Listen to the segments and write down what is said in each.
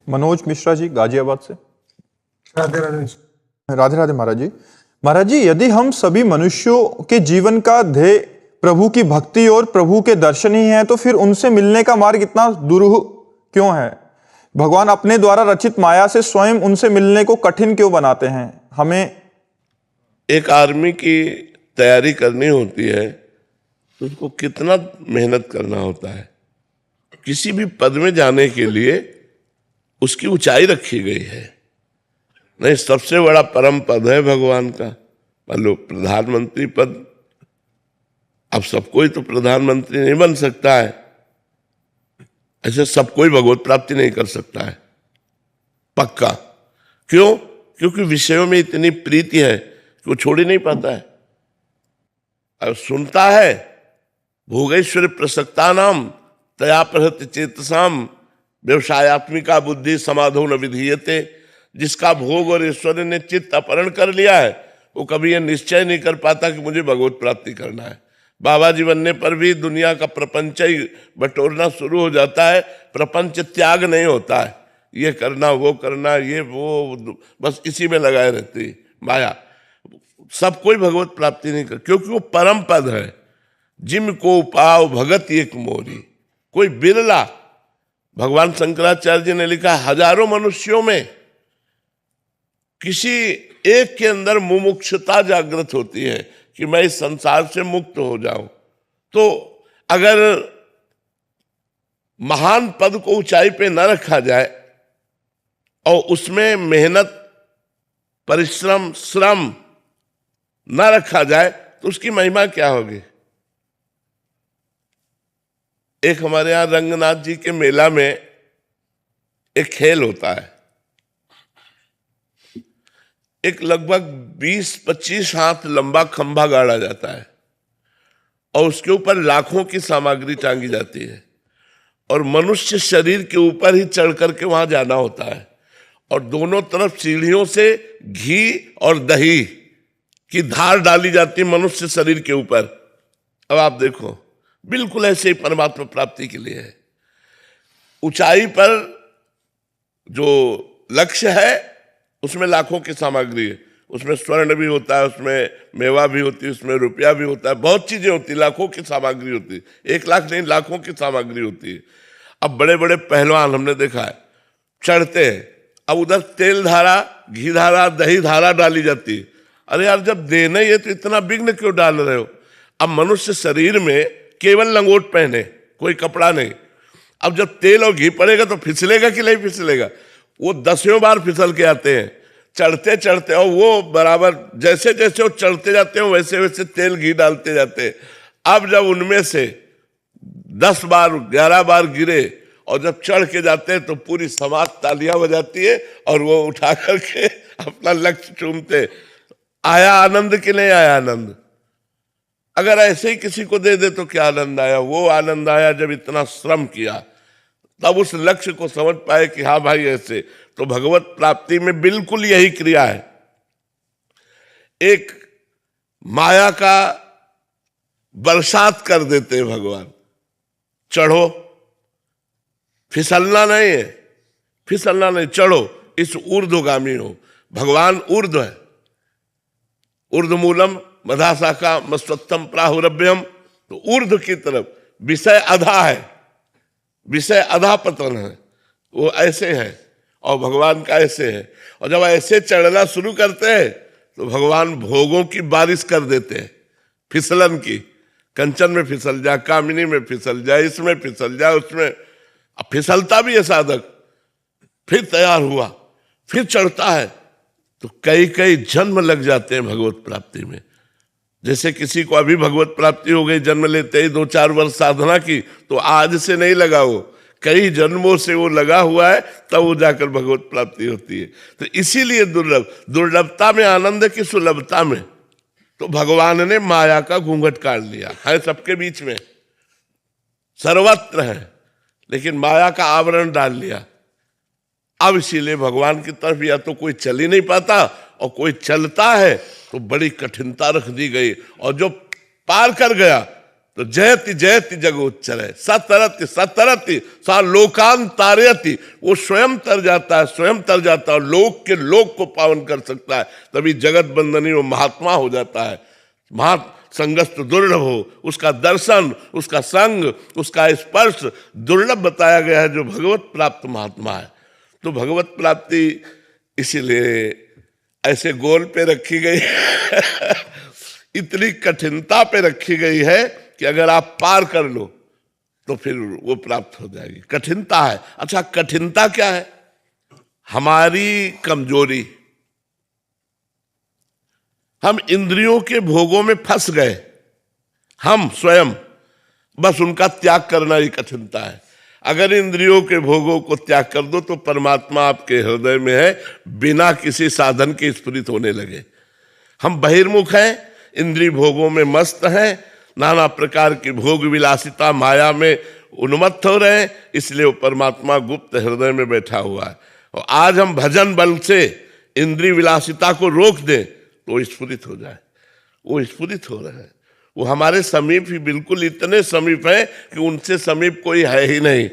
मनोज मिश्रा जी गाजियाबाद से। राधे राधे। राधे राधे महाराज जी। महाराज जी, यदि हम सभी मनुष्यों के जीवन का ध्येय प्रभु की भक्ति और प्रभु के दर्शन ही है, तो फिर उनसे मिलने का मार्ग इतना दुरूह क्यों है? भगवान अपने द्वारा रचित माया से स्वयं उनसे मिलने को कठिन क्यों बनाते हैं? हमें एक आर्मी की तैयारी करनी होती है तो उसको कितना मेहनत करना होता है। किसी भी पद में जाने के लिए उसकी ऊंचाई रखी गई है। नहीं, सबसे बड़ा परम पद है भगवान का। मान लो प्रधानमंत्री पद, अब सब कोई तो प्रधानमंत्री नहीं बन सकता है, ऐसे सब कोई भगवत प्राप्ति नहीं कर सकता है पक्का। क्यों? क्योंकि विषयों में इतनी प्रीति है कि वो छोड़ ही नहीं पाता है। अब सुनता है भोगेश्वर प्रसक्ता नाम तया प्रहत चेतसाम व्यवसायत्मिका बुद्धि समाधो न विधीयते। जिसका भोग और ईश्वर ने चित्त अपहरण कर लिया है वो कभी ये निश्चय नहीं कर पाता कि मुझे भगवत प्राप्ति करना है। बाबा जी बनने पर भी दुनिया का प्रपंच ही बटोरना शुरू हो जाता है। प्रपंच त्याग नहीं होता है, ये करना वो करना ये वो, बस इसी में लगाए रहती माया। सब कोई भगवत प्राप्ति नहीं कर, क्योंकि वो परम पद है। जिम को पाओ भगत एक मोरी, कोई बिरला। भगवान शंकराचार्य जी ने लिखा, हजारों मनुष्यों में किसी एक के अंदर मुमुक्षुता जागृत होती है कि मैं इस संसार से मुक्त हो जाऊं। तो अगर महान पद को ऊंचाई पे न रखा जाए और उसमें मेहनत परिश्रम श्रम न रखा जाए तो उसकी महिमा क्या होगी? एक हमारे यहां रंगनाथ जी के मेला में एक खेल होता है। एक लगभग 20-25 हाथ लंबा खंभा गाड़ा जाता है और उसके ऊपर लाखों की सामग्री टांगी जाती है और मनुष्य शरीर के ऊपर ही चढ़ करके वहां जाना होता है और दोनों तरफ सीढ़ियों से घी और दही की धार डाली जाती है मनुष्य शरीर के ऊपर। अब आप देखो, बिल्कुल ऐसे ही परमात्मा प्राप्ति के लिए है। ऊंचाई पर जो लक्ष्य है उसमें लाखों की सामग्री है, उसमें स्वर्ण भी होता है, उसमें मेवा भी होती है, उसमें रुपया भी होता है, बहुत चीजें होती है, लाखों की सामग्री होती है। 1 लाख नहीं, लाखों की सामग्री होती है। अब बड़े बड़े पहलवान हमने देखा है चढ़ते हैं, अब उधर तेल धारा, घी धारा, दही धारा डाली जाती है। अरे यार, जब देना ही है तो इतना विघ्न क्यों डाल रहे हो? अब मनुष्य शरीर में केवल लंगोट पहने, कोई कपड़ा नहीं। अब जब तेल और घी पड़ेगा तो फिसलेगा कि नहीं फिसलेगा? वो 10वें बार फिसल के आते हैं चढ़ते चढ़ते, और वो बराबर जैसे जैसे वो चढ़ते जाते हैं वैसे वैसे तेल घी डालते जाते हैं। अब जब उनमें से 10 बार 11 बार गिरे और जब चढ़ के जाते हैं तो पूरी समाज तालियां बजाती है और वो उठा करके अपना लक्ष्य चूमते। आया आनंद कि नहीं आया आनंद? अगर ऐसे ही किसी को दे दे तो क्या आनंद आया? वो आनंद आया जब इतना श्रम किया, तब उस लक्ष्य को समझ पाए कि हाँ भाई ऐसे। तो भगवत प्राप्ति में बिल्कुल यही क्रिया है। एक माया का बरसात कर देते हैं भगवान। चढ़ो, फिसलना नहीं है, फिसलना नहीं, चढ़ो, इस ऊर्ध्वगामी हो। भगवान ऊर्ध्व है। ऊर्ध्वमूलम मधाशाखा मस्वत्तम प्राहुरभ्यम, तो ऊर्ध्व की तरफ। विषय अधा है, विषय अधा पतन है, वो ऐसे है और भगवान का ऐसे है। और जब ऐसे चढ़ना शुरू करते हैं तो भगवान भोगों की बारिश कर देते हैं, फिसलन की। कंचन में फिसल जा, कामिनी में फिसल जा, इसमें फिसल जा, उसमें। अब फिसलता भी है साधक, फिर तैयार हुआ, फिर चढ़ता है, तो कई कई जन्म लग जाते हैं भगवत प्राप्ति में। जैसे किसी को अभी भगवत प्राप्ति हो गई, जन्म लेते ही 2-4 वर्ष साधना की, तो आज से नहीं लगा, वो कई जन्मों से वो लगा हुआ है, तब वो जाकर भगवत प्राप्ति होती है। तो इसीलिए दुर्लभता में आनंद की सुलभता में तो भगवान ने माया का घूंघट काट लिया है। सबके बीच में सर्वत्र है, लेकिन माया का आवरण डाल लिया। अब इसीलिए भगवान की तरफ या तो कोई चल ही नहीं पाता, और कोई चलता है तो बड़ी कठिनता रख दी गई, और जो पार कर गया तो जयति जयति जगोच्चर सतरति सतरति सा लोकान तारयति, वो स्वयं तर जाता है, स्वयं तर जाता है, लोक के लोक को पावन कर सकता है, तभी जगत बंदनी वो महात्मा हो जाता है। संगस्त दुर्लभ हो, उसका दर्शन, उसका संग, उसका स्पर्श दुर्लभ बताया गया है जो भगवत प्राप्त महात्मा है। तो भगवत प्राप्ति इसीलिए ऐसे गोल पे रखी गई इतनी कठिनता पे रखी गई है कि अगर आप पार कर लो तो फिर वो प्राप्त हो जाएगी। कठिनता है। अच्छा, कठिनता क्या है? हमारी कमजोरी। हम इंद्रियों के भोगों में फंस गए, हम स्वयं, बस उनका त्याग करना ही कठिनता है। अगर इंद्रियों के भोगों को त्याग कर दो तो परमात्मा आपके हृदय में है, बिना किसी साधन के स्फुरित होने लगे। हम बहिर्मुख हैं, इंद्रिय भोगों में मस्त हैं, नाना प्रकार की भोग विलासिता माया में उन्मत्त हो रहे हैं, इसलिए वो परमात्मा गुप्त हृदय में बैठा हुआ है। और आज हम भजन बल से इंद्रिय विलासिता को रोक दें तो वो स्फुरित हो जाए। वो स्फुरित हो रहे हैं, वो हमारे समीप ही, बिल्कुल इतने समीप है कि उनसे समीप कोई है ही नहीं।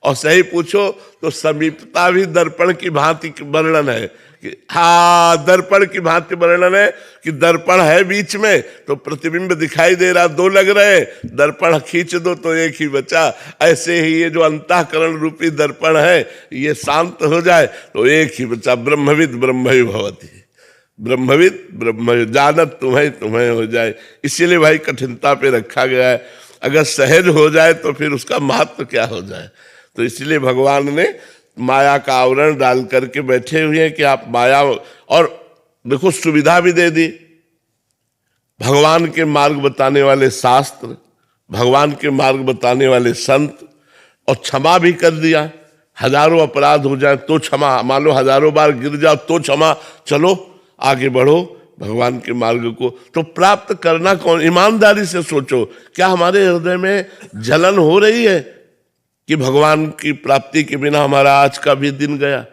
और सही पूछो तो समीपता भी दर्पण की भांति वर्णन है कि हाँ, दर्पण की भांति वर्णन है कि दर्पण है बीच में तो प्रतिबिंब दिखाई दे रहा, दो लग रहे, दर्पण खींच दो तो एक ही बचा। ऐसे ही ये जो अंतःकरण रूपी दर्पण है, ये शांत हो जाए तो एक ही बचा। ब्रह्मविद ब्रह्म भवति, ब्रह्मविद ब्रह्म जानत तुम्हें तुम्हें हो जाए। इसीलिए भाई कठिनता पे रखा गया है। अगर सहज हो जाए तो फिर उसका महत्व क्या हो जाए। तो इसलिए भगवान ने माया का आवरण डाल करके बैठे हुए हैं कि आप माया, और देखो सुविधा भी दे दी। भगवान के मार्ग बताने वाले शास्त्र, भगवान के मार्ग बताने वाले संत, और क्षमा भी कर दिया। हजारों अपराध हो जाए तो क्षमा, मान लो हजारों बार गिर जाओ तो क्षमा, चलो आगे बढ़ो भगवान के मार्ग को। तो प्राप्त करना कौन? ईमानदारी से सोचो, क्या हमारे हृदय में जलन हो रही है कि भगवान की प्राप्ति के बिना हमारा आज का भी दिन गया?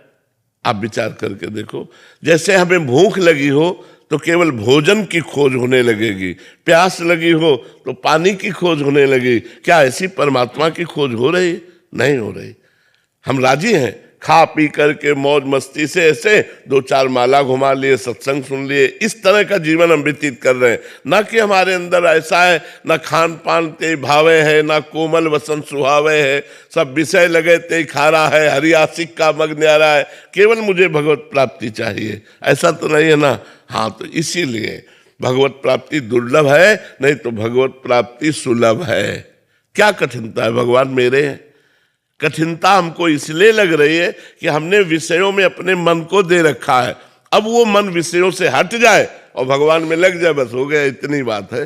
आप विचार करके देखो। जैसे हमें भूख लगी हो तो केवल भोजन की खोज होने लगेगी, प्यास लगी हो तो पानी की खोज होने लगी। क्या ऐसी परमात्मा की खोज हो रही? नहीं हो रही। हम राजी हैं खा पी करके मौज मस्ती से ऐसे दो चार माला घुमा लिए, सत्संग सुन लिए, इस तरह का जीवन हम व्यतीत कर रहे हैं। ना कि हमारे अंदर ऐसा है, ना खान पान ते भावे है, ना कोमल वसन सुहावे है, सब विषय लगे ते खारा है, हरियासिक का मग न्यारा है, केवल मुझे भगवत प्राप्ति चाहिए, ऐसा तो नहीं है ना। हाँ, तो इसीलिए भगवत प्राप्ति दुर्लभ है, नहीं तो भगवत प्राप्ति सुलभ है। क्या कठिनता है? भगवान मेरे हैं। कठिनता हमको इसलिए लग रही है कि हमने विषयों में अपने मन को दे रखा है। अब वो मन विषयों से हट जाए और भगवान में लग जाए, बस हो गया, इतनी बात है।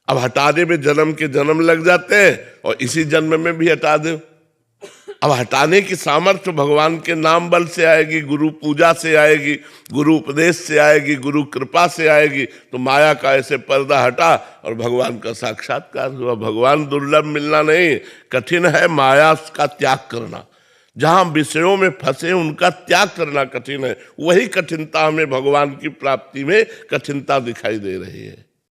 अब हटाने में जन्म के जन्म लग जाते हैं और इसी जन्म में भी हटा दो। अब हटाने की सामर्थ्य भगवान के नाम बल से आएगी, गुरु पूजा से आएगी, गुरु उपदेश से आएगी, गुरु कृपा से आएगी। तो माया का ऐसे पर्दा हटा और भगवान का साक्षात्कार हुआ। भगवान दुर्लभ मिलना नहीं, कठिन है माया का त्याग करना। जहां विषयों में फंसे उनका त्याग करना कठिन है। वही कठिनता हमें भगवान की प्राप्ति में कठिनता दिखाई दे रही है।